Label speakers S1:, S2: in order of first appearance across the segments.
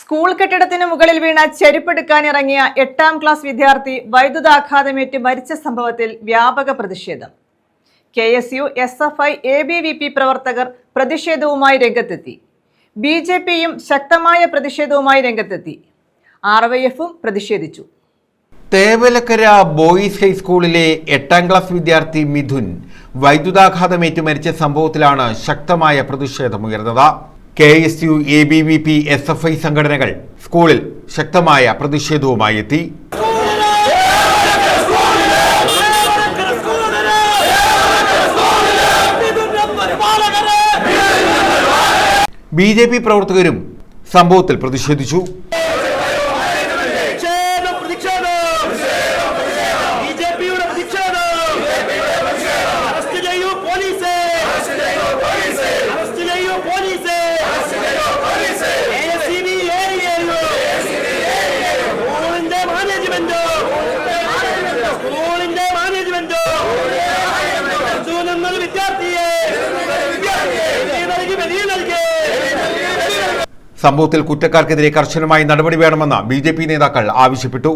S1: School കെട്ടിടത്തിന് മുകളിൽ വീണ ചെരുപ്പെടുക്കാനിറങ്ങിയ 8ാം class വിദ്യാർത്ഥി വൈദ്യുതാഘാതമേറ്റ് മരിച്ച സംഭവത്തിൽ വ്യാപക പ്രതിഷേധം. KSU, SFI, ABVP പ്രവർത്തകർ പ്രതിഷേധവുമായി രംഗത്തെത്തി. BJPയും ശക്തമായ പ്രതിഷേധവുമായി രംഗത്തെത്തി. RYFും പ്രതിഷേധിച്ചു.
S2: തേവലക്കര ബോയ്സ് ഹൈസ്കൂളിലെ 8ാം ക്ലാസ് വിദ്യാർത്ഥി മിഥുൻ വൈദ്യുതാഘാതമേറ്റ് മരിച്ച സംഭവത്തിലാണ് ശക്തമായ പ്രതിഷേധമുയർന്നത്. KSU, ABVP, SFI സംഘടനകൾ സ്കൂളിൽ ശക്തമായ പ്രതിഷേധവുമായി എത്തി. BJP പ്രവർത്തകരും സംഭവത്തിൽ പ്രതിഷേധിച്ചു. സംഭവത്തിൽ കുറ്റക്കാർക്കെതിരെ കർശനമായി നടപടി വേണമെന്ന് BJP നേതാക്കൾ ആവശ്യപ്പെട്ടു.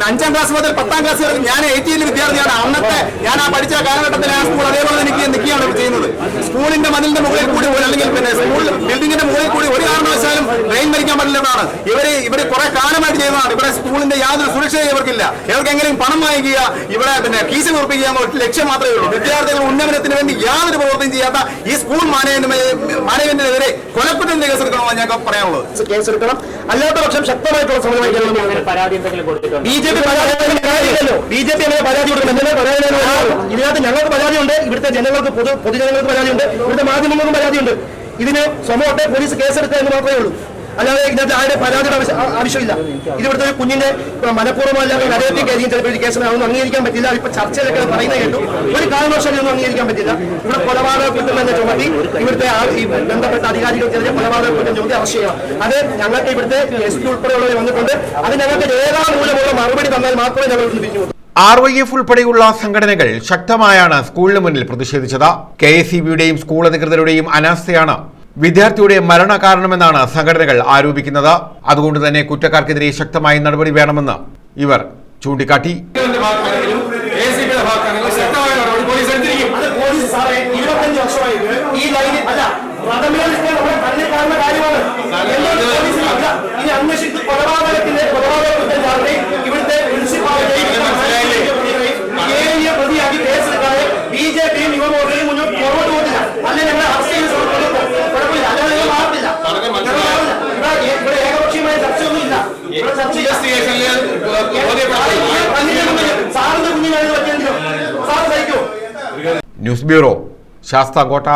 S3: 5ാം ക്ലാസ് മുതൽ 10ാം ക്ലാസ് വരെ ഞാൻ 80 വിദ്യാർത്ഥിയാണ്. അന്നത്തെ ഞാൻ ആ പഠിച്ച കാലഘട്ടത്തിൽ ആ സ്കൂൾ അതേപോലെ നിൽക്കുകയാണ് ചെയ്യുന്നത്. സ്കൂളിന്റെ മതിലിന്റെ മുകളിൽ കൂടി അല്ലെങ്കിൽ സ്കൂൾ ബിൽഡിംഗിന്റെ മുകളിൽ കൂടി ഒരു കാരണവശാലും ട്രെയിൻ മരിക്കാൻ പറ്റില്ലെന്നാണ് ഇവര് കുറെ കാലമായിട്ട് ചെയ്യുന്നതാണ്. ഇവിടെ സ്കൂളിന്റെ യാതൊരു സുരക്ഷയും ഇവർക്കില്ല. ഇവർക്ക് എങ്ങനെയും പണം വാങ്ങിക്കുക, ഇവിടെ കീശ ഉറപ്പിക്കുക എന്ന ഒരു ലക്ഷ്യം മാത്രമേ ഉള്ളൂ. വിദ്യാർത്ഥികളുടെ ഉന്നമനത്തിന് വേണ്ടി യാതൊരു പ്രവർത്തനം ചെയ്യാത്ത ഈ സ്കൂൾ മാനേജ്മെന്റിനെതിരെ കൊലക്കുറ്റത്തിന്റെ കേസെടുക്കണമെന്ന് ഞങ്ങൾക്ക് പറയാനുള്ളത്. കേസെടുക്കണം, അല്ലാത്ത പക്ഷം ശക്തമായിട്ടുള്ള സമരമായി BJP അങ്ങനെ പരാതി കൊടുക്കണം. ഇതിനകത്ത് ഞങ്ങൾക്ക് പരാതിയുണ്ട്, ഇവിടുത്തെ ജനങ്ങൾക്ക് പൊതുജനങ്ങൾക്ക് പരാതിയുണ്ട്, ഇവിടുത്തെ മാധ്യമങ്ങൾക്കും പരാതിയുണ്ട്. ഇതിന് സമൂഹത്തെ പോലീസ് കേസെടുക്കുക എന്ന് മാത്രമേ ഉള്ളൂ. അല്ലാതെ ഇതിനകത്ത് ആരുടെ പരാതിയുടെ ആവശ്യമില്ല. ഇത് ഇവിടുത്തെ ഒരു കുഞ്ഞിന്റെ മനഃപൂർവ്വമല്ലാതെ നരകത്തിക്കായിരിക്കും ചിലപ്പോൾ കേസിന് അതൊന്നും അംഗീകരിക്കാൻ പറ്റില്ല. ഇപ്പൊ ചർച്ചയിലൊക്കെ പറയുന്നത് കേട്ടു. ഒരു കാരണവശാലും ഇതൊന്നും അംഗീകരിക്കാൻ പറ്റില്ല. ഇവിടെ കൊലപാതക കുറ്റം തന്നെ ചുമത്തി ഇവിടുത്തെ ബന്ധപ്പെട്ട അധികാരികൾക്കെതിരെ കൊലപാതക കുറ്റം ചുമത്തി അറസ്റ്റ് ചെയ്യണം. അത് ഞങ്ങൾക്ക് ഇവിടുത്തെ SP ഉൾപ്പെടെയുള്ളവർ വന്നിട്ടുണ്ട്. അത് ഞങ്ങൾക്ക് രേഖാമൂലമുള്ള മറുപടി തന്നാൽ മാത്രമേ ഞങ്ങൾ തിരിച്ചു.
S2: RYF ഉൾപ്പെടെയുള്ള സംഘടനകൾ ശക്തമായാണ് സ്കൂളിന് മുന്നിൽ പ്രതിഷേധിച്ചത്. KSEBയുടെയും സ്കൂൾ അധികൃതരുടെയും അനാസ്ഥയാണ് വിദ്യാർത്ഥിയുടെ മരണകാരണമെന്നാണ് സംഘടനകൾ ആരോപിക്കുന്നത്. അതുകൊണ്ട് തന്നെ കുറ്റക്കാർക്കെതിരെ ശക്തമായ നടപടി വേണമെന്ന് ഇവർ ചൂണ്ടിക്കാട്ടി. News bureau, Sasthamkotta.